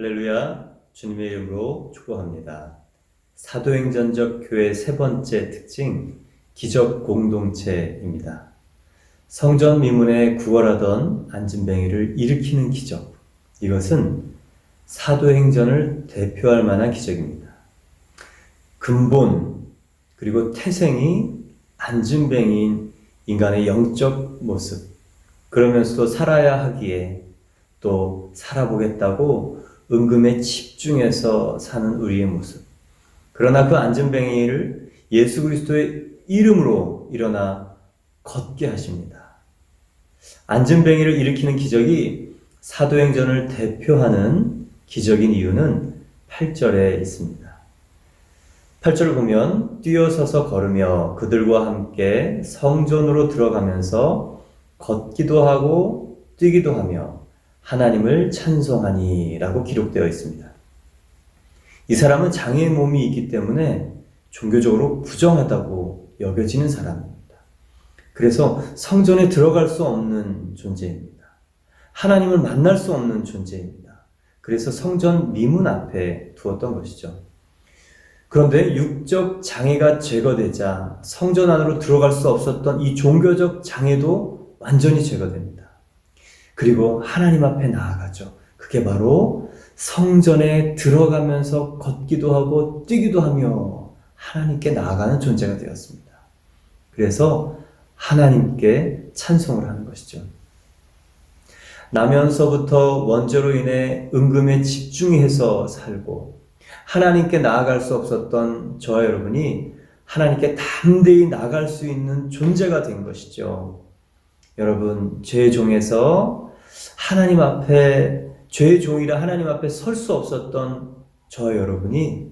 할렐루야, 주님의 이름으로 축복합니다. 사도행전적 교회의 세 번째 특징, 기적 공동체입니다. 성전 미문에 구걸하던 안진뱅이를 일으키는 기적, 이것은 사도행전을 대표할 만한 기적입니다. 근본 그리고 태생이 안진뱅이인 인간의 영적 모습, 그러면서도 살아야 하기에 또 살아보겠다고 은금에 집중해서 사는 우리의 모습. 그러나 그 안진뱅이를 예수 그리스도의 이름으로 일어나 걷게 하십니다. 안진뱅이를 일으키는 기적이 사도행전을 대표하는 기적인 이유는 8절에 있습니다. 8절을 보면 뛰어서서 걸으며 그들과 함께 성전으로 들어가면서 걷기도 하고 뛰기도 하며 하나님을 찬송하니 라고 기록되어 있습니다. 이 사람은 장애의 몸이 있기 때문에 종교적으로 부정하다고 여겨지는 사람입니다. 그래서 성전에 들어갈 수 없는 존재입니다. 하나님을 만날 수 없는 존재입니다. 그래서 성전 미문 앞에 두었던 것이죠. 그런데 육적 장애가 제거되자 성전 안으로 들어갈 수 없었던 이 종교적 장애도 완전히 제거됩니다. 그리고 하나님 앞에 나아가죠. 그게 바로 성전에 들어가면서 걷기도 하고 뛰기도 하며 하나님께 나아가는 존재가 되었습니다. 그래서 하나님께 찬송을 하는 것이죠. 나면서부터 원죄로 인해 은금에 집중해서 살고 하나님께 나아갈 수 없었던 저와 여러분이 하나님께 담대히 나아갈 수 있는 존재가 된 것이죠. 여러분, 죄의 종에서 하나님 앞에, 죄의 종이라 하나님 앞에 설 수 없었던 저와 여러분이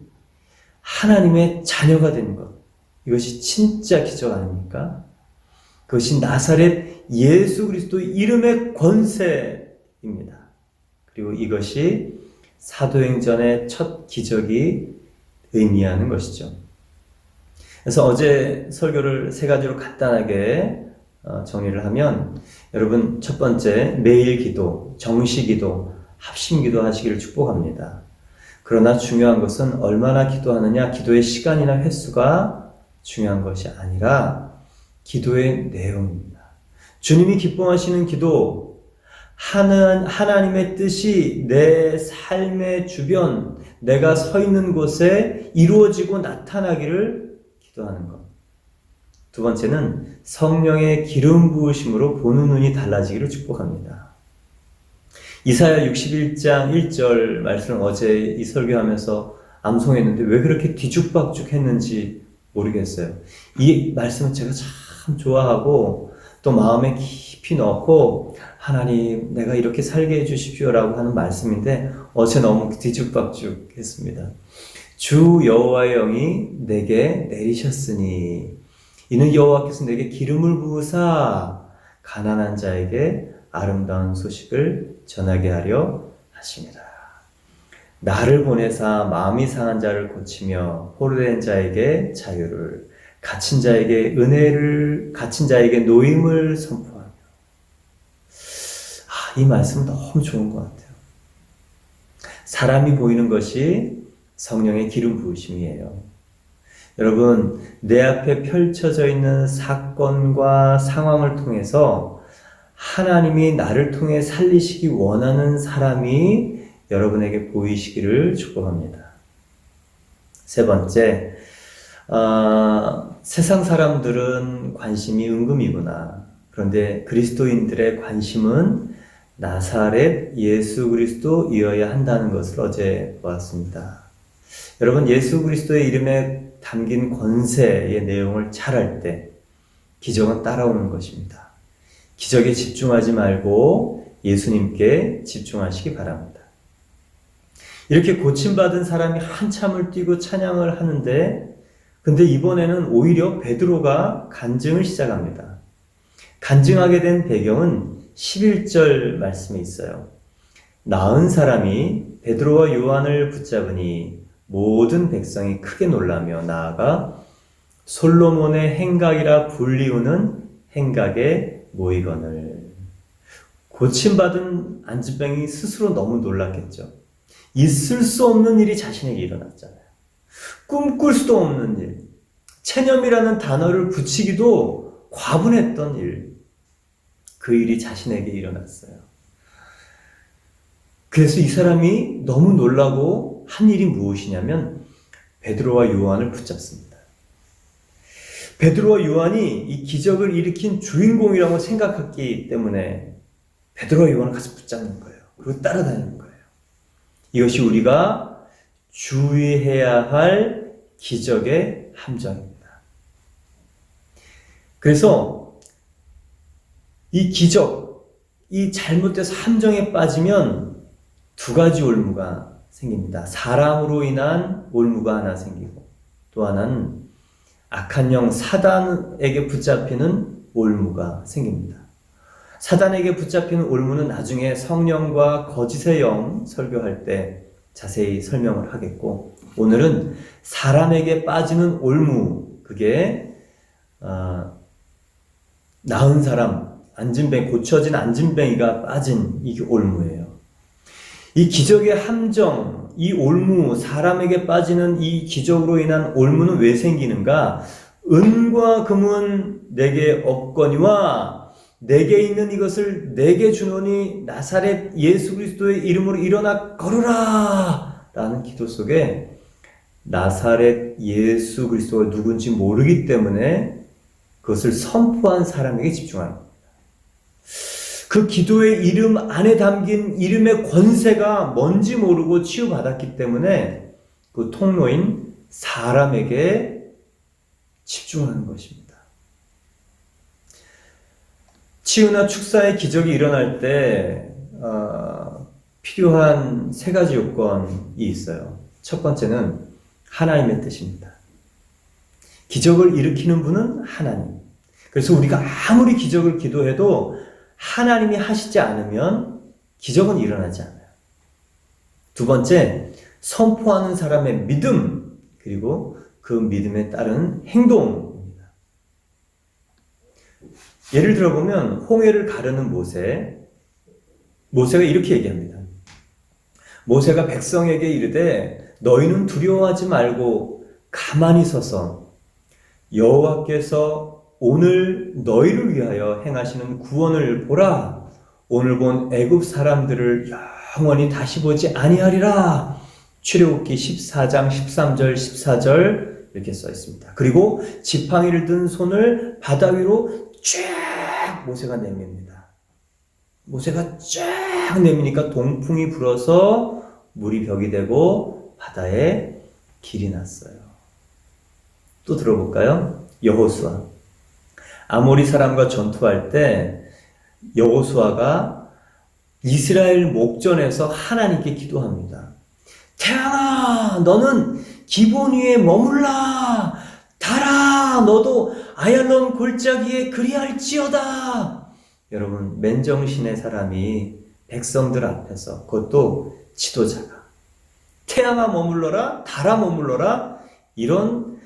하나님의 자녀가 된 것, 이것이 진짜 기적 아닙니까? 그것이 나사렛 예수 그리스도의 이름의 권세입니다. 그리고 이것이 사도행전의 첫 기적이 의미하는 것이죠. 그래서 어제 설교를 세 가지로 간단하게 정리를 하면, 여러분, 첫 번째, 매일 기도, 정시 기도, 합심 기도 하시기를 축복합니다. 그러나 중요한 것은 얼마나 기도하느냐, 기도의 시간이나 횟수가 중요한 것이 아니라 기도의 내용입니다. 주님이 기뻐하시는 기도, 하나님의 뜻이 내 삶의 주변, 내가 서 있는 곳에 이루어지고 나타나기를 기도하는 것. 두 번째는 성령의 기름 부으심으로 보는 눈이 달라지기를 축복합니다. 이사야 61장 1절 말씀을 어제 이 설교하면서 암송했는데 왜 그렇게 뒤죽박죽 했는지 모르겠어요. 이 말씀은 제가 참 좋아하고 또 마음에 깊이 넣고 하나님 내가 이렇게 살게 해주십시오라고 하는 말씀인데 어제 너무 뒤죽박죽 했습니다. 주 여호와의 영이 내게 내리셨으니 이는 여호와께서 내게 기름을 부으사 가난한 자에게 아름다운 소식을 전하게 하려 하심이라. 나를 보내사 마음이 상한 자를 고치며 포로된 자에게 자유를, 갇힌 자에게 은혜를, 갇힌 자에게 노임을 선포하며. 이 말씀은 너무 좋은 것 같아요. 사람이 보이는 것이 성령의 기름 부으심이에요. 여러분, 내 앞에 펼쳐져 있는 사건과 상황을 통해서 하나님이 나를 통해 살리시기 원하는 사람이 여러분에게 보이시기를 축복합니다. 세 번째, 세상 사람들은 관심이 은금이구나. 그런데 그리스도인들의 관심은 나사렛 예수 그리스도이어야 한다는 것을 어제 보았습니다. 여러분, 예수 그리스도의 이름에 담긴 권세의 내용을 잘 알 때 기적은 따라오는 것입니다. 기적에 집중하지 말고 예수님께 집중하시기 바랍니다. 이렇게 고침받은 사람이 한참을 뛰고 찬양을 하는데, 근데 이번에는 오히려 베드로가 간증을 시작합니다. 간증하게 된 배경은 11절 말씀에 있어요. 나은 사람이 베드로와 요한을 붙잡으니 모든 백성이 크게 놀라며 나아가 솔로몬의 행각이라 불리우는 행각에 모이거늘. 고침받은 안진뱅이 스스로 너무 놀랐겠죠. 있을 수 없는 일이 자신에게 일어났잖아요. 꿈꿀 수도 없는 일, 체념이라는 단어를 붙이기도 과분했던 일, 그 일이 자신에게 일어났어요. 그래서 이 사람이 너무 놀라고 한 일이 무엇이냐면 베드로와 요한을 붙잡습니다. 베드로와 요한이 이 기적을 일으킨 주인공이라고 생각했기 때문에 베드로와 요한을 가서 붙잡는 거예요. 그리고 따라다니는 거예요. 이것이 우리가 주의해야 할 기적의 함정입니다. 그래서 이 기적, 이 잘못돼서 함정에 빠지면 두 가지 올무가 생깁니다. 사람으로 인한 올무가 하나 생기고 또 하나는 악한 영 사단에게 붙잡히는 올무가 생깁니다. 사단에게 붙잡히는 올무는 나중에 성령과 거짓의 영 설교할 때 자세히 설명을 하겠고, 오늘은 사람에게 빠지는 올무, 그게 나은 사람, 안진뱅이, 고쳐진 안진뱅이가 빠진 이 올무예요. 이 기적의 함정, 이 올무, 사람에게 빠지는 이 기적으로 인한 올무는 왜 생기는가? 은과 금은 내게 없거니와 내게 있는 이것을 내게 주노니 나사렛 예수 그리스도의 이름으로 일어나 걸으라! 라는 기도 속에 나사렛 예수 그리스도가 누군지 모르기 때문에 그것을 선포한 사람에게 집중하는 겁니다. 그 기도의 이름 안에 담긴 이름의 권세가 뭔지 모르고 치유받았기 때문에 그 통로인 사람에게 집중하는 것입니다. 치유나 축사의 기적이 일어날 때 필요한 세 가지 요건이 있어요. 첫 번째는 하나님의 뜻입니다. 기적을 일으키는 분은 하나님. 그래서 우리가 아무리 기적을 기도해도 하나님이 하시지 않으면 기적은 일어나지 않아요. 두 번째, 선포하는 사람의 믿음, 그리고 그 믿음에 따른 행동입니다. 예를 들어보면 홍해를 가르는 모세가 이렇게 얘기합니다. 모세가 백성에게 이르되 너희는 두려워하지 말고 가만히 서서 여호와께서 오늘 너희를 위하여 행하시는 구원을 보라. 오늘 본 애굽 사람들을 영원히 다시 보지 아니하리라. 출애굽기 14장 13절 14절 이렇게 써 있습니다. 그리고 지팡이를 든 손을 바다 위로 쫙 모세가 내밉니다. 모세가 쫙 내미니까 동풍이 불어서 물이 벽이 되고 바다에 길이 났어요. 또 들어볼까요? 여호수아. 아모리 사람과 전투할 때 여호수아가 이스라엘 목전에서 하나님께 기도합니다. 태양아, 너는 기본 위에 머물라. 달아, 너도 아얄론 골짜기에 그리할지어다. 여러분, 맨정신의 사람이 백성들 앞에서, 그것도 지도자가 태양아 머물러라, 달아 머물러라, 이런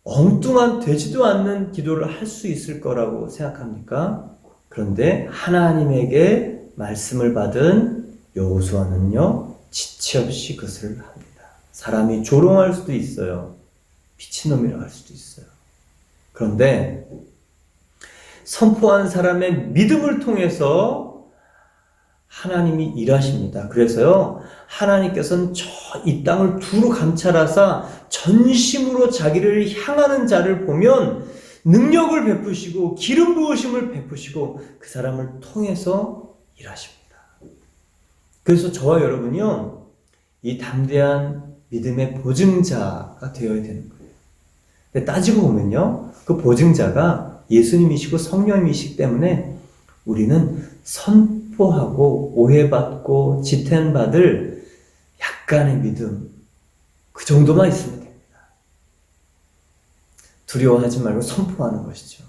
엉뚱한 되지도 않는 기도를 할 수 있을 거라고 생각합니까? 그런데 하나님에게 말씀을 받은 여호수아는요, 지체 없이 그것을 합니다. 사람이 조롱할 수도 있어요. 미친놈이라고 할 수도 있어요. 그런데 선포한 사람의 믿음을 통해서 하나님이 일하십니다. 그래서요, 하나님께서는 이 땅을 두루 감찰하사 전심으로 자기를 향하는 자를 보면 능력을 베푸시고 기름 부으심을 베푸시고 그 사람을 통해서 일하십니다. 그래서 저와 여러분이요, 이 담대한 믿음의 보증자가 되어야 되는 거예요. 근데 따지고 보면요, 그 보증자가 예수님이시고 성령님이시기 때문에 우리는 선포하고 오해받고 지탄받을 약간의 믿음, 그 정도만 있으면 됩니다. 두려워하지 말고 선포하는 것이죠.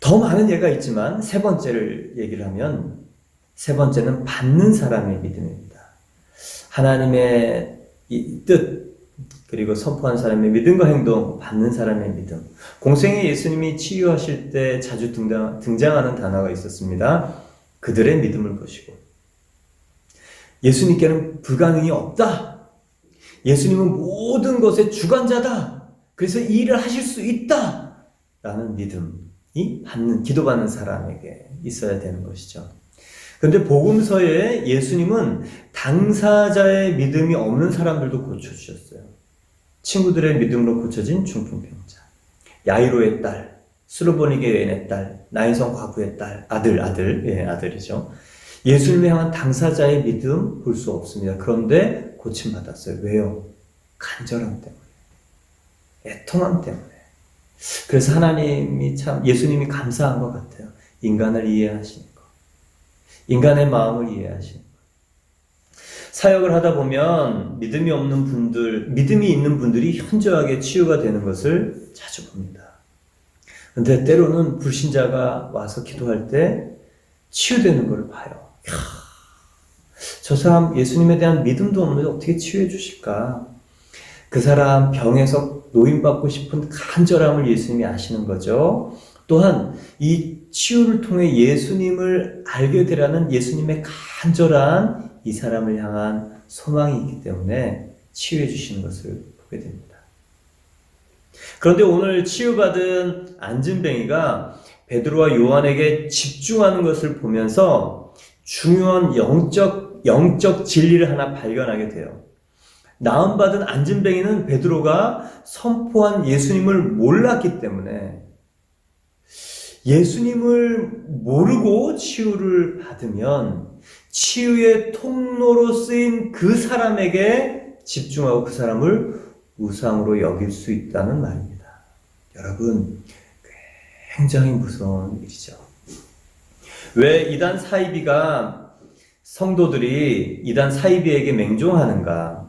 더 많은 예가 있지만 세 번째를 얘기를 하면, 세 번째는 받는 사람의 믿음입니다. 하나님의 이 뜻, 그리고 선포한 사람의 믿음과 행동, 받는 사람의 믿음. 공생의 예수님이 치유하실 때 자주 등장하는 단어가 있었습니다. 그들의 믿음을 보시고. 예수님께는 불가능이 없다. 예수님은 모든 것의 주관자다. 그래서 이 일을 하실 수 있다. 라는 믿음이 기도받는 사람에게 있어야 되는 것이죠. 그런데 복음서에 예수님은 당사자의 믿음이 없는 사람들도 고쳐주셨어요. 친구들의 믿음으로 고쳐진 중풍병자, 야이로의 딸, 스로보니게 여인의 딸, 나인성 과부의 딸, 아들이죠. 예수님을 향한 당사자의 믿음 볼 수 없습니다. 그런데 고침받았어요. 왜요? 간절함 때문에, 애통함 때문에. 그래서 예수님이 감사한 것 같아요. 인간을 이해하시는 것, 인간의 마음을 이해하시는 것. 사역을 하다 보면 믿음이 있는 분들이 현저하게 치유가 되는 것을 자주 봅니다. 그런데 때로는 불신자가 와서 기도할 때 치유되는 걸 봐요. 저 사람 예수님에 대한 믿음도 없는데 어떻게 치유해 주실까? 그 사람 병에서 노인받고 싶은 간절함을 예수님이 아시는 거죠. 또한 이 치유를 통해 예수님을 알게 되라는 예수님의 간절한 이 사람을 향한 소망이 있기 때문에 치유해 주시는 것을 보게 됩니다. 그런데 오늘 치유받은 안진뱅이가 베드로와 요한에게 집중하는 것을 보면서 중요한 영적 진리를 하나 발견하게 돼요. 나음받은 안진뱅이는 베드로가 선포한 예수님을 몰랐기 때문에 예수님을 모르고 치유를 받으면 치유의 통로로 쓰인 그 사람에게 집중하고 그 사람을 우상으로 여길 수 있다는 말입니다. 여러분, 굉장히 무서운 일이죠. 왜 이단 사이비가 성도들이 이단 사이비에게 맹종하는가?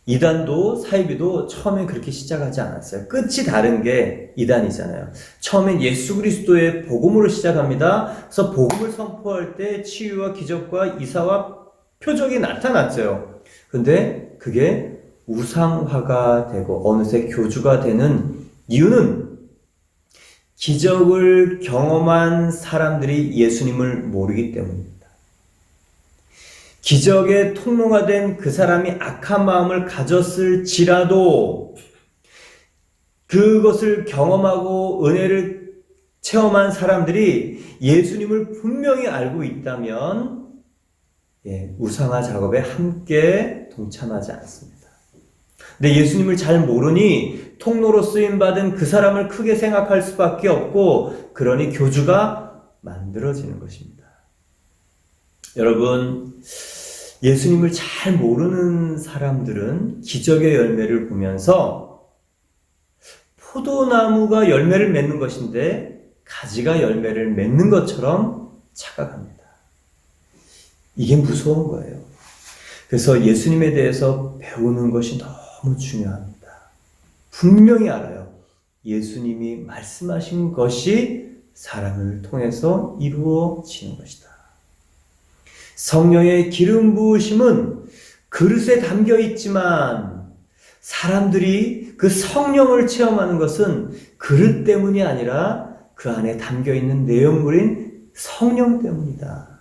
이단도 사이비도 처음엔 그렇게 시작하지 않았어요. 끝이 다른 게 이단이잖아요. 처음엔 예수 그리스도의 복음으로 시작합니다. 그래서 복음을 선포할 때 치유와 기적과 이사와 표적이 나타났어요. 근데 그게 우상화가 되고 어느새 교주가 되는 이유는 기적을 경험한 사람들이 예수님을 모르기 때문입니다. 기적의 통로가 된 그 사람이 악한 마음을 가졌을지라도 그것을 경험하고 은혜를 체험한 사람들이 예수님을 분명히 알고 있다면 우상화 작업에 함께 동참하지 않습니다. 근데 예수님을 잘 모르니 통로로 쓰임받은 그 사람을 크게 생각할 수밖에 없고 그러니 교주가 만들어지는 것입니다. 여러분, 예수님을 잘 모르는 사람들은 기적의 열매를 보면서 포도나무가 열매를 맺는 것인데 가지가 열매를 맺는 것처럼 착각합니다. 이게 무서운 거예요. 그래서 예수님에 대해서 배우는 것이 너무 중요합니다. 분명히 알아요. 예수님이 말씀하신 것이 사람을 통해서 이루어지는 것이다. 성령의 기름 부으심은 그릇에 담겨 있지만 사람들이 그 성령을 체험하는 것은 그릇 때문이 아니라 그 안에 담겨 있는 내용물인 성령 때문이다.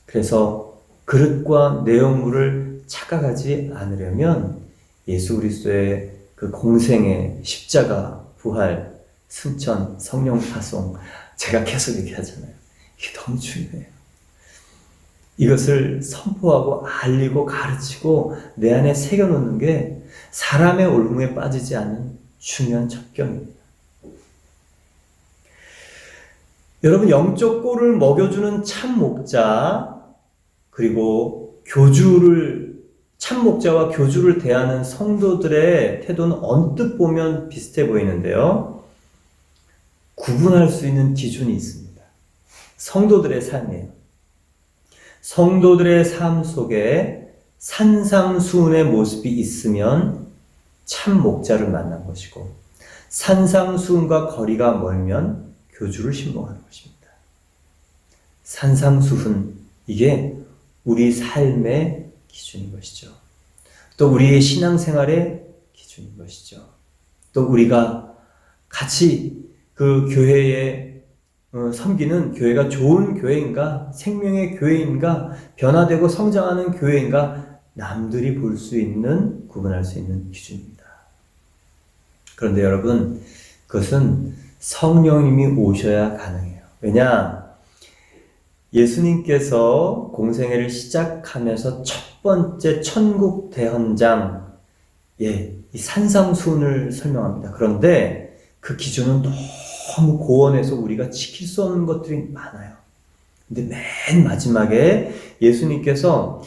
그래서 그릇과 내용물을 착각하지 않으려면 예수 그리스도의 그 공생의 십자가, 부활, 승천, 성령 파송 제가 계속 얘기하잖아요. 이게 너무 중요해요. 이것을 선포하고 알리고 가르치고 내 안에 새겨놓는 게 사람의 올무에 빠지지 않는 중요한 첩경입니다. 여러분, 영적 꼴을 먹여주는 참 목자 그리고 참 목자와 교주를 대하는 성도들의 태도는 언뜻 보면 비슷해 보이는데요. 구분할 수 있는 기준이 있습니다. 성도들의 삶이에요. 성도들의 삶 속에 산상수훈의 모습이 있으면 참 목자를 만난 것이고 산상수훈과 거리가 멀면 교주를 신봉하는 것입니다. 산상수훈, 이게 우리 삶의 기준인 것이죠. 또 우리의 신앙생활의 기준인 것이죠. 또 우리가 같이 그 교회에 섬기는 교회가 좋은 교회인가, 생명의 교회인가, 변화되고 성장하는 교회인가, 남들이 볼 수 있는, 구분할 수 있는 기준입니다. 그런데 여러분, 그것은 성령님이 오셔야 가능해요. 왜냐? 예수님께서 공생애를 시작하면서 첫 번째 천국 대헌장, 이 산상수훈을 설명합니다. 그런데 그 기준은 너무 고원해서 우리가 지킬 수 없는 것들이 많아요. 근데 맨 마지막에 예수님께서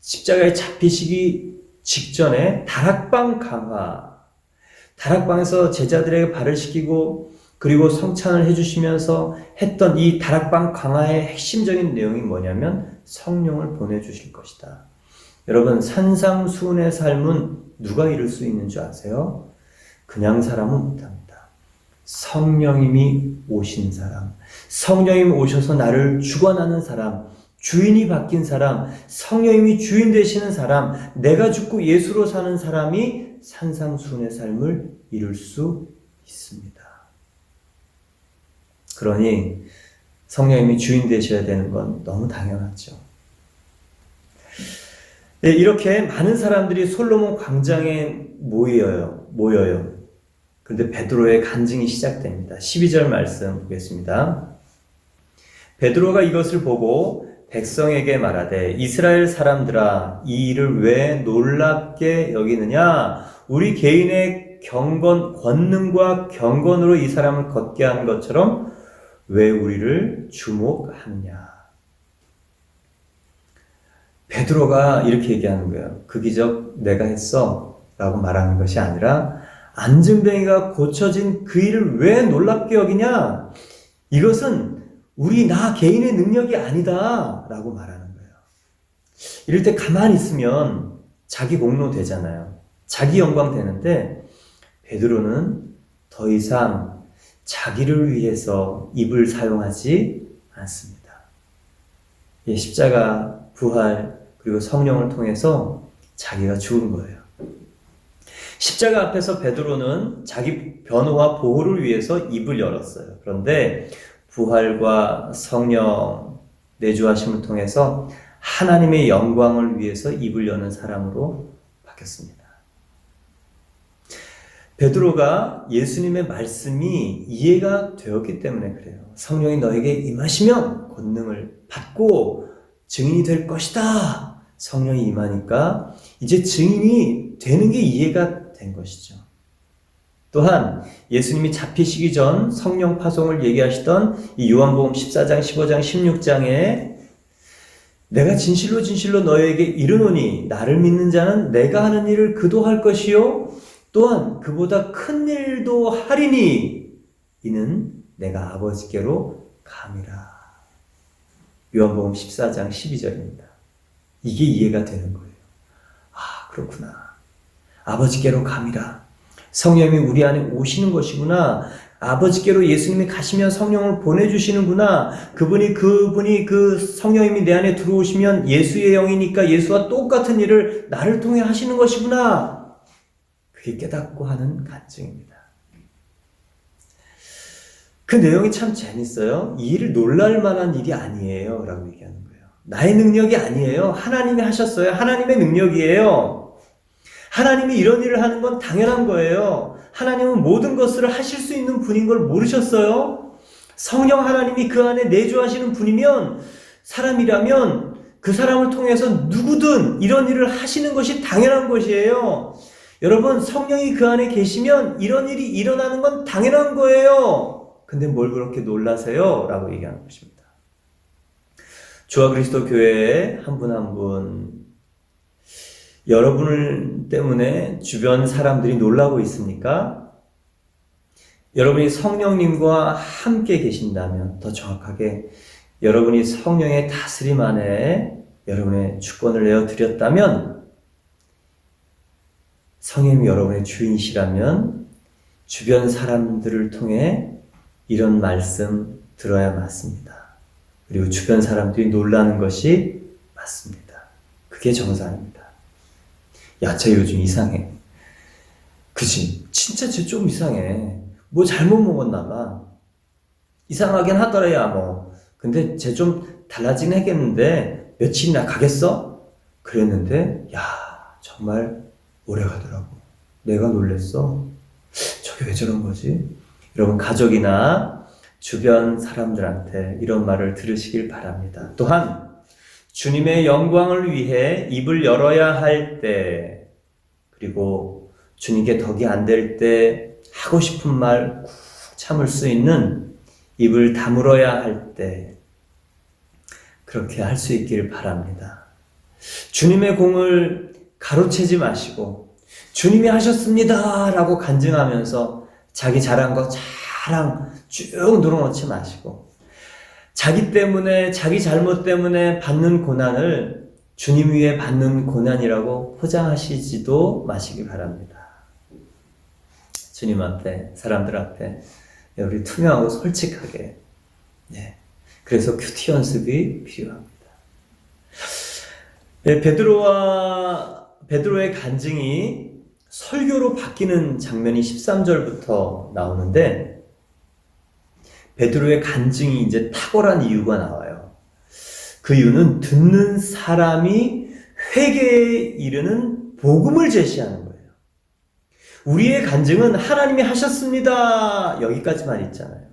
십자가에 잡히시기 직전에 다락방 강화, 다락방에서 제자들에게 발을 씻기고 그리고 성찬을 해주시면서 했던 이 다락방 강화의 핵심적인 내용이 뭐냐면 성령을 보내주실 것이다. 여러분, 산상수훈의 삶은 누가 이룰 수 있는 줄 아세요? 그냥 사람은 못합니다. 성령님이 오신 사람, 성령님이 오셔서 나를 주관하는 사람, 주인이 바뀐 사람, 성령님이 주인 되시는 사람, 내가 죽고 예수로 사는 사람이 산상수훈의 삶을 이룰 수 있습니다. 그러니 성령님이 주인 되셔야 되는 건 너무 당연하죠. 이렇게 많은 사람들이 솔로몬 광장에 모여요. 그런데 베드로의 간증이 시작됩니다. 12절 말씀 보겠습니다. 베드로가 이것을 보고 백성에게 말하되 이스라엘 사람들아 이 일을 왜 놀랍게 여기느냐? 우리 개인의 권능과 경건으로 이 사람을 걷게 한 것처럼 왜 우리를 주목하느냐? 베드로가 이렇게 얘기하는 거예요. 그 기적 내가 했어 라고 말하는 것이 아니라 안진뱅이가 고쳐진 그 일을 왜 놀랍게 여기냐? 이것은 나 개인의 능력이 아니다 라고 말하는 거예요. 이럴 때 가만히 있으면 자기 공로 되잖아요. 자기 영광 되는데 베드로는 더 이상 자기를 위해서 입을 사용하지 않습니다. 십자가, 부활, 그리고 성령을 통해서 자기가 죽은 거예요. 십자가 앞에서 베드로는 자기 변호와 보호를 위해서 입을 열었어요. 그런데 부활과 성령 내주하심을 통해서 하나님의 영광을 위해서 입을 여는 사람으로 바뀌었습니다. 베드로가 예수님의 말씀이 이해가 되었기 때문에 그래요. 성령이 너에게 임하시면 권능을 받고 증인이 될 것이다. 성령이 임하니까 이제 증인이 되는 게 이해가 된 것이죠. 또한 예수님이 잡히시기 전 성령 파송을 얘기하시던 이 요한복음 14장, 15장, 16장에 내가 진실로 너희에게 이르노니 나를 믿는 자는 내가 하는 일을 그도 할 것이요 또한 그보다 큰 일도 하리니 이는 내가 아버지께로 감이라. 요한복음 14장 12절입니다. 이게 이해가 되는 거예요. 아, 그렇구나. 아버지께로 감이라. 성령님이 우리 안에 오시는 것이구나. 아버지께로 예수님이 가시면 성령을 보내주시는구나. 그분이 그 성령님이 내 안에 들어오시면 예수의 영이니까 예수와 똑같은 일을 나를 통해 하시는 것이구나. 그게 깨닫고 하는 간증입니다. 그 내용이 참 재밌어요. 이 일을 놀랄 만한 일이 아니에요 라고 얘기하는 거예요. 나의 능력이 아니에요. 하나님이 하셨어요. 하나님의 능력이에요. 하나님이 이런 일을 하는 건 당연한 거예요. 하나님은 모든 것을 하실 수 있는 분인 걸 모르셨어요? 성령 하나님이 그 안에 내주하시는 분이면, 사람이라면 그 사람을 통해서 누구든 이런 일을 하시는 것이 당연한 것이에요. 여러분, 성령이 그 안에 계시면 이런 일이 일어나는 건 당연한 거예요. 근데 뭘 그렇게 놀라세요? 라고 얘기하는 것입니다. 주와 그리스도 교회에 한 분 한 분, 여러분 때문에 주변 사람들이 놀라고 있습니까? 여러분이 성령님과 함께 계신다면, 더 정확하게 여러분이 성령의 다스림 안에 여러분의 주권을 내어드렸다면, 성령님이 여러분의 주인이시라면 주변 사람들을 통해 이런 말씀 들어야 맞습니다. 그리고 주변 사람들이 놀라는 것이 맞습니다. 그게 정상입니다. 야, 쟤 요즘 이상해. 그치? 진짜 쟤 좀 이상해. 뭐 잘못 먹었나 봐. 이상하긴 하더라야 뭐. 근데 쟤 좀 달라지긴 했겠는데 며칠이나 가겠어? 그랬는데 야 정말 오래 가더라고. 내가 놀랬어. 저게 왜 저런 거지? 여러분 가족이나 주변 사람들한테 이런 말을 들으시길 바랍니다. 또한 주님의 영광을 위해 입을 열어야 할 때, 그리고 주님께 덕이 안 될 때 하고 싶은 말 꾹 참을 수 있는 입을 다물어야 할 때, 그렇게 할 수 있기를 바랍니다. 주님의 공을 가로채지 마시고 주님이 하셨습니다 라고 간증하면서 자기 잘한 거 자랑 쭉 늘어놓지 마시고 자기 때문에, 자기 잘못 때문에 받는 고난을 주님 위에 받는 고난이라고 포장하시지도 마시기 바랍니다. 주님 앞에, 사람들 앞에 우리 투명하고 솔직하게. 그래서 큐티 연습이 필요합니다. 베드로의 간증이 설교로 바뀌는 장면이 13절부터 나오는데, 베드로의 간증이 이제 탁월한 이유가 나와요. 그 이유는 듣는 사람이 회개에 이르는 복음을 제시하는 거예요. 우리의 간증은 하나님이 하셨습니다. 여기까지만 있잖아요.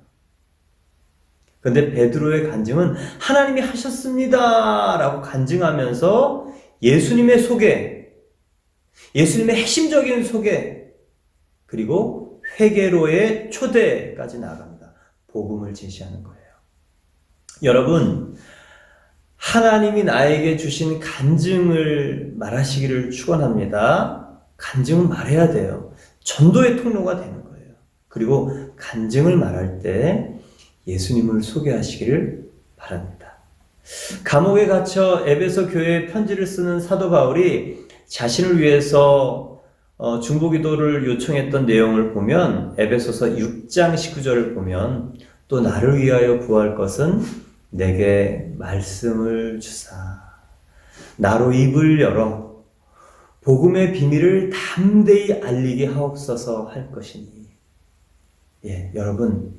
그런데 베드로의 간증은 하나님이 하셨습니다. 라고 간증하면서 예수님의 소개, 예수님의 핵심적인 소개, 그리고 회개로의 초대까지 나아갑니다. 복음을 제시하는 거예요. 여러분, 하나님이 나에게 주신 간증을 말하시기를 축원합니다. 간증은 말해야 돼요. 전도의 통로가 되는 거예요. 그리고 간증을 말할 때 예수님을 소개하시기를 바랍니다. 감옥에 갇혀 에베소 교회에 편지를 쓰는 사도 바울이 자신을 위해서 중보기도를 요청했던 내용을 보면 에베소서 6장 19절을 보면 또 나를 위하여 구할 것은 내게 말씀을 주사 나로 입을 열어 복음의 비밀을 담대히 알리게 하옵소서 할 것이니. 여러분,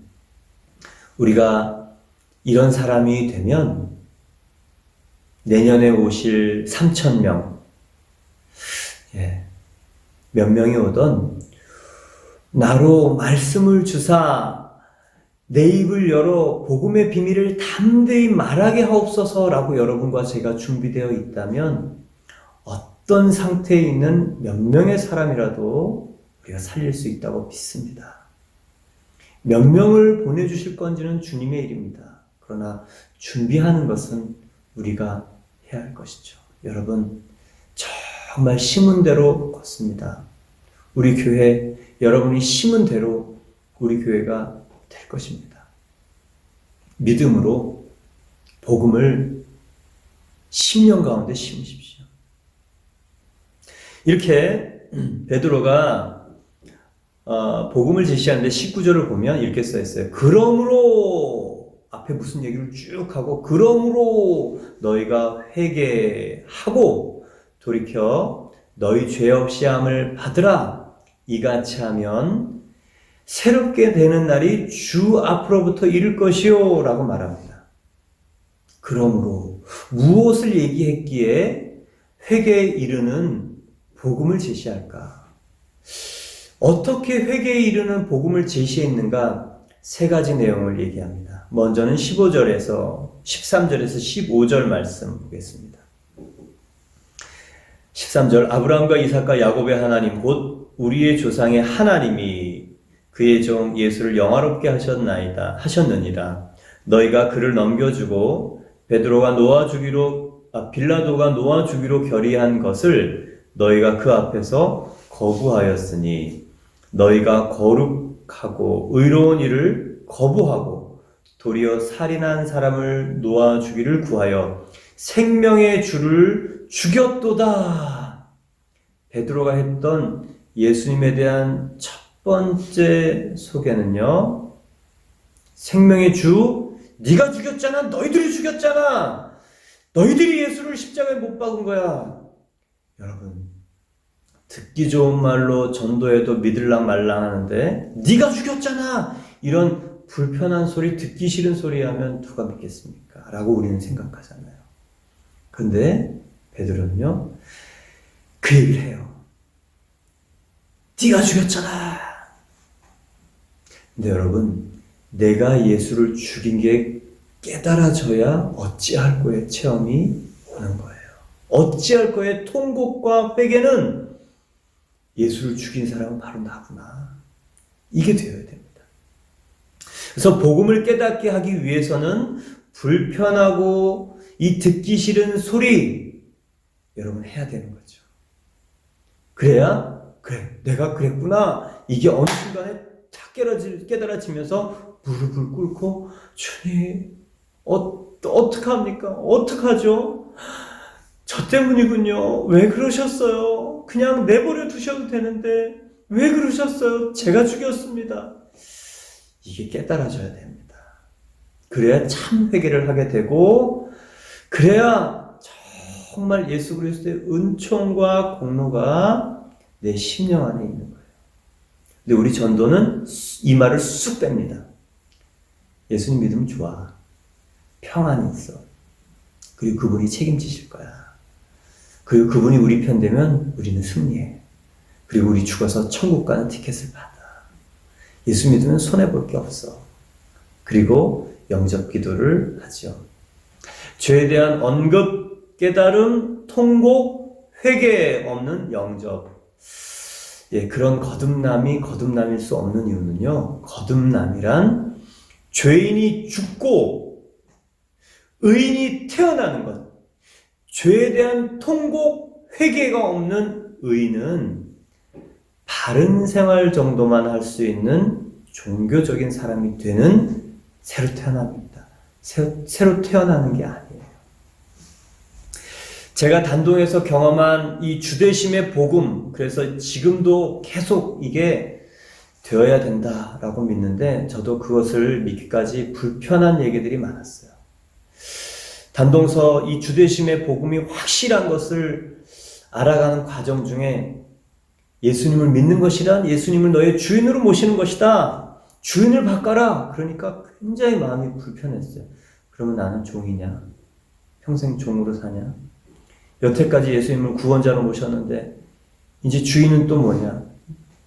우리가 이런 사람이 되면 내년에 오실 3,000명, 몇 명이 오던 나로 말씀을 주사 내 입을 열어 복음의 비밀을 담대히 말하게 하옵소서라고 여러분과 제가 준비되어 있다면 어떤 상태에 있는 몇 명의 사람이라도 우리가 살릴 수 있다고 믿습니다. 몇 명을 보내주실 건지는 주님의 일입니다. 그러나 준비하는 것은 우리가 해야 할 것이죠. 여러분, 정말 심은 대로 걷습니다. 우리 교회, 여러분이 심은 대로 우리 교회가 될 것입니다. 믿음으로 복음을 10년 가운데 심으십시오. 이렇게 베드로가 복음을 제시하는데 19절을 보면 이렇게 써있어요. 그러므로 앞에 무슨 얘기를 쭉 하고 그러므로 너희가 회개하고 돌이켜 너희 죄 없이 함을 받으라. 이같이 하면 새롭게 되는 날이 주 앞으로부터 이를 것이요 라고 말합니다. 그러므로 무엇을 얘기했기에 회개에 이르는 복음을 제시할까? 어떻게 회개에 이르는 복음을 제시했는가? 세 가지 내용을 얘기합니다. 먼저는 13절에서 15절 말씀 보겠습니다. 13절 아브라함과 이삭과 야곱의 하나님 곧 우리의 조상의 하나님이 그의 종 예수를 영화롭게 하셨느니라. 너희가 그를 넘겨주고 빌라도가 놓아주기로 결의한 것을 너희가 그 앞에서 거부하였으니 너희가 거룩하고 의로운 일을 거부하고 도리어 살인한 사람을 놓아주기를 구하여 생명의 주를 죽였도다. 베드로가 했던 예수님에 대한 첫 번째 소개는요, 생명의 주, 네가 죽였잖아. 너희들이 죽였잖아. 너희들이 예수를 십자가에 못 박은 거야. 여러분, 듣기 좋은 말로 전도해도 믿을랑 말랑 하는데 네가 죽였잖아. 이런 불편한 소리, 듣기 싫은 소리 하면 누가 믿겠습니까? 라고 우리는 생각하잖아요. 근데 베드로는요, 그 얘기를 해요. 네가 죽였잖아. 근데 여러분, 내가 예수를 죽인 게 깨달아져야 어찌할 거의 체험이 오는 거예요. 어찌할 거의 통곡과 회개는 예수를 죽인 사람은 바로 나구나. 이게 되어야 됩니다. 그래서 복음을 깨닫게 하기 위해서는 불편하고 이 듣기 싫은 소리 여러분 해야 되는 거죠. 그래야 그래 내가 그랬구나 이게 어느 순간에 탁 깨달아지면서 무릎을 꿇고 주님 어떡합니까? 어떡하죠? 저 때문이군요. 왜 그러셨어요? 그냥 내버려 두셔도 되는데 왜 그러셨어요? 제가 죽였습니다. 이게 깨달아져야 됩니다. 그래야 참 회개를 하게 되고 그래야 정말 예수 그리스도의 은총과 공로가 내 심령 안에 있는 거예요. 근데 우리 전도는 이 말을 쑥 뺍니다. 예수님 믿으면 좋아. 평안이 있어. 그리고 그분이 책임지실 거야. 그리고 그분이 우리 편 되면 우리는 승리해. 그리고 우리 죽어서 천국 가는 티켓을 받아. 예수 믿으면 손해볼 게 없어. 그리고 영접 기도를 하죠. 죄에 대한 언급, 깨달음, 통곡, 회개 없는 영접. 그런 거듭남일 수 없는 이유는요. 거듭남이란 죄인이 죽고 의인이 태어나는 것. 죄에 대한 통곡, 회개가 없는 의인은 바른 생활 정도만 할 수 있는 종교적인 사람이 되는 새로 태어납니다. 새로 태어나는 게 아니에요. 제가 단동에서 경험한 이 주되심의 복음, 그래서 지금도 계속 이게 되어야 된다라고 믿는데 저도 그것을 믿기까지 불편한 얘기들이 많았어요. 단동서 이 주되심의 복음이 확실한 것을 알아가는 과정 중에 예수님을 믿는 것이란 예수님을 너의 주인으로 모시는 것이다. 주인을 바꿔라. 그러니까 굉장히 마음이 불편했어요. 그러면 나는 종이냐? 평생 종으로 사냐? 여태까지 예수님을 구원자로 모셨는데 이제 주인은 또 뭐냐?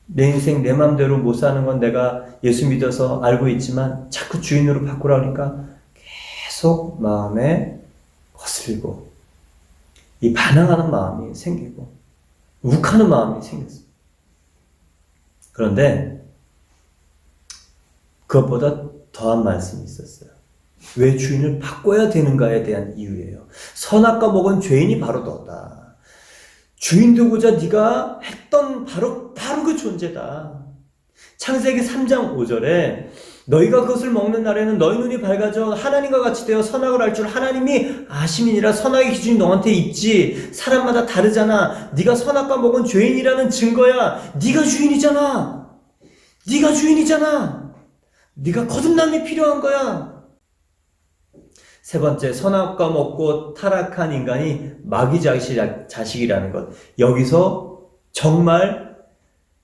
내 인생 내 맘대로 못 사는 건 내가 예수 믿어서 알고 있지만 자꾸 주인으로 바꾸라 하니까 계속 마음에 거슬리고 이 반항하는 마음이 생기고 욱하는 마음이 생겼어요. 그런데 그것보다 더한 말씀이 있었어요. 왜 주인을 바꿔야 되는가에 대한 이유예요. 선악과 먹은 죄인이 바로 너다. 주인 되고자 네가 했던 바로 그 존재다. 창세기 3장 5절에 너희가 그것을 먹는 날에는 너희 눈이 밝아져 하나님과 같이 되어 선악을 알 줄 하나님이 아심이니라. 선악의 기준이 너한테 있지. 사람마다 다르잖아. 네가 선악과 먹은 죄인이라는 증거야. 네가 주인이잖아. 네가 주인이잖아. 네가 거듭남이 필요한 거야. 세 번째, 선악과 먹고 타락한 인간이 마귀 자식이라는 것. 여기서 정말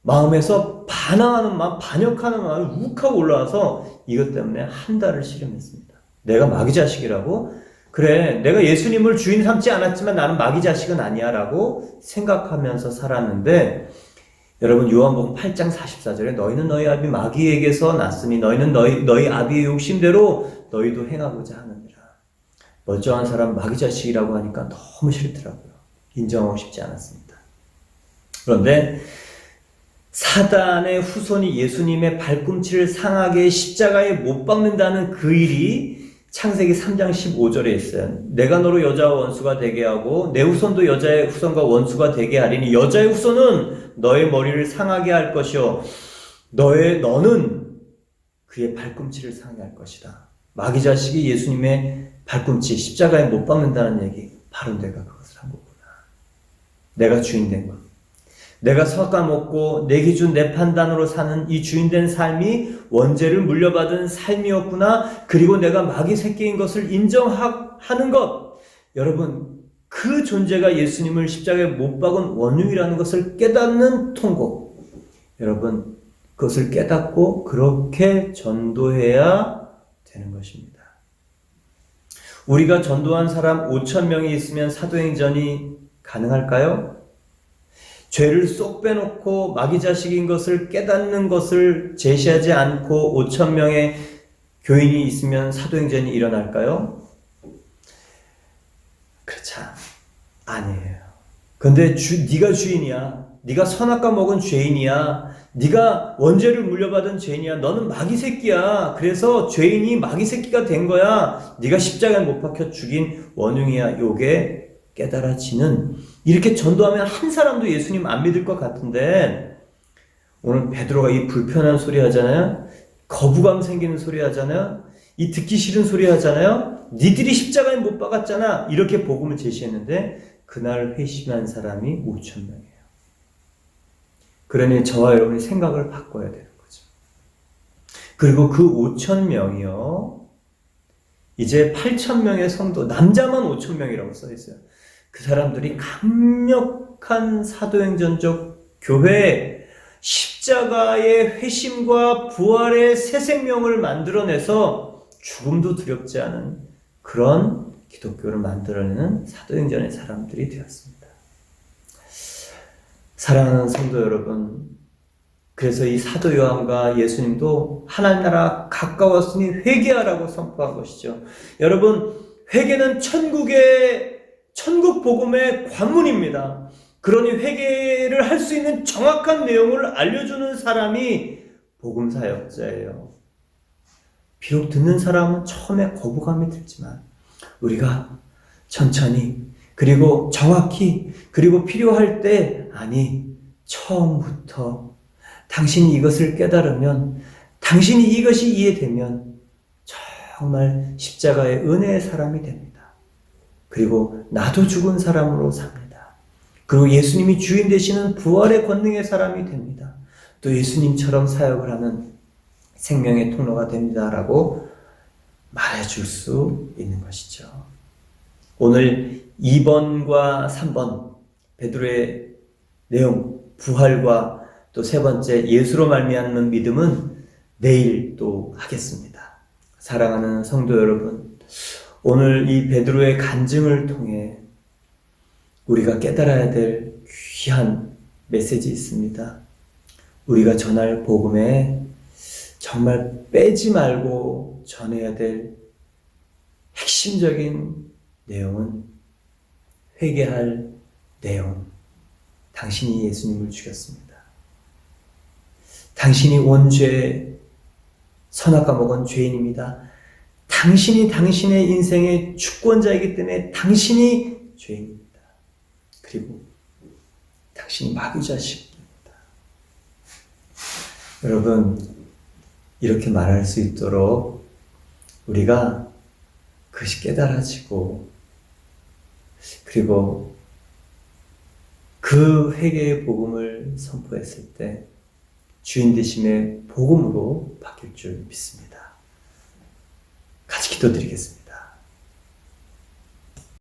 마음에서 반항하는 마음, 반역하는 마음이 욱하고 올라와서 이것 때문에 한 달을 씨름했습니다. 내가 마귀 자식이라고? 그래, 내가 예수님을 주인 삼지 않았지만 나는 마귀 자식은 아니야 라고 생각하면서 살았는데 여러분 요한복음 8장 44절에 너희는 너희 아비 마귀에게서 났으니 너희는 너희 아비의 욕심대로 너희도 행하고자 하느니라. 멀쩡한 사람 마귀 자식이라고 하니까 너무 싫더라고요. 인정하고 싶지 않았습니다. 그런데 사단의 후손이 예수님의 발꿈치를 상하게 십자가에 못 박는다는 그 일이 창세기 3장 15절에 있어요. 내가 너로 여자와 원수가 되게 하고 내 후손도 여자의 후손과 원수가 되게 하리니 여자의 후손은 너의 머리를 상하게 할 것이요 너는 그의 발꿈치를 상하게 할 것이다. 마귀 자식이 예수님의 발꿈치 십자가에 못 박는다는 얘기, 바로 내가 그것을 한 거구나. 내가 주인 된 것. 내가 섞어먹고 내 기준 내 판단으로 사는 이 주인된 삶이 원죄를 물려받은 삶이었구나. 그리고 내가 마귀 새끼인 것을 인정하는 것. 여러분, 그 존재가 예수님을 십자가에 못 박은 원흉이라는 것을 깨닫는 통곡. 여러분, 그것을 깨닫고 그렇게 전도해야 되는 것입니다. 우리가 전도한 사람 5,000명이 있으면 사도행전이 가능할까요? 죄를 쏙 빼놓고 마귀 자식인 것을 깨닫는 것을 제시하지 않고 5,000명의 교인이 있으면 사도행전이 일어날까요? 그렇지 아니에요. 근데 네가 주인이야. 네가 선악과 먹은 죄인이야. 네가 원죄를 물려받은 죄인이야. 너는 마귀 새끼야. 그래서 죄인이 마귀 새끼가 된 거야. 네가 십자가에 못 박혀 죽인 원흉이야. 요게 깨달아지는, 이렇게 전도하면 한 사람도 예수님 안 믿을 것 같은데, 오늘 베드로가 이 불편한 소리 하잖아요. 거부감 생기는 소리 하잖아요. 이 듣기 싫은 소리 하잖아요. 니들이 십자가에 못 박았잖아. 이렇게 복음을 제시했는데 그날 회심한 사람이 5,000명이에요. 그러니 저와 여러분이 생각을 바꿔야 되는 거죠. 그리고 그 5,000명이요. 이제 8,000명의 성도, 남자만 5,000명이라고 써 있어요. 그 사람들이 강력한 사도행전적 교회, 십자가의 회심과 부활의 새 생명을 만들어내서 죽음도 두렵지 않은 그런 기독교를 만들어내는 사도행전의 사람들이 되었습니다. 사랑하는 성도 여러분, 그래서 이 사도 요한과 예수님도 하나님 나라 가까웠으니 회개하라고 선포한 것이죠. 여러분, 회개는 천국 복음의 관문입니다. 그러니 회개를 할 수 있는 정확한 내용을 알려주는 사람이 복음 사역자예요. 비록 듣는 사람은 처음에 거부감이 들지만 우리가 천천히, 그리고 정확히, 그리고 필요할 때, 아니 처음부터 당신이 이것을 깨달으면, 당신이 이것이 이해되면 정말 십자가의 은혜의 사람이 됩니다. 그리고 나도 죽은 사람으로 삽니다. 그리고 예수님이 주인 되시는 부활의 권능의 사람이 됩니다. 또 예수님처럼 사역을 하는 생명의 통로가 됩니다라고 말해줄 수 있는 것이죠. 오늘 2번과 3번 베드로의 내용, 부활과 또 세 번째 예수로 말미암는 믿음은 내일 또 하겠습니다. 사랑하는 성도 여러분, 오늘 이 베드로의 간증을 통해 우리가 깨달아야 될 귀한 메시지 있습니다. 우리가 전할 복음에 정말 빼지 말고 전해야 될 핵심적인 내용은, 회개할 내용, 당신이 예수님을 죽였습니다. 당신이 원죄, 선악과 먹은 죄인입니다. 당신이 당신의 인생의 주권자이기 때문에 당신이 죄인입니다. 그리고 당신이 마귀 자식입니다. 여러분, 이렇게 말할 수 있도록 우리가 그것이 깨달아지고, 그리고 그 회개의 복음을 선포했을 때 주인 되심의 복음으로 바뀔 줄 믿습니다. 같이 기도드리겠습니다.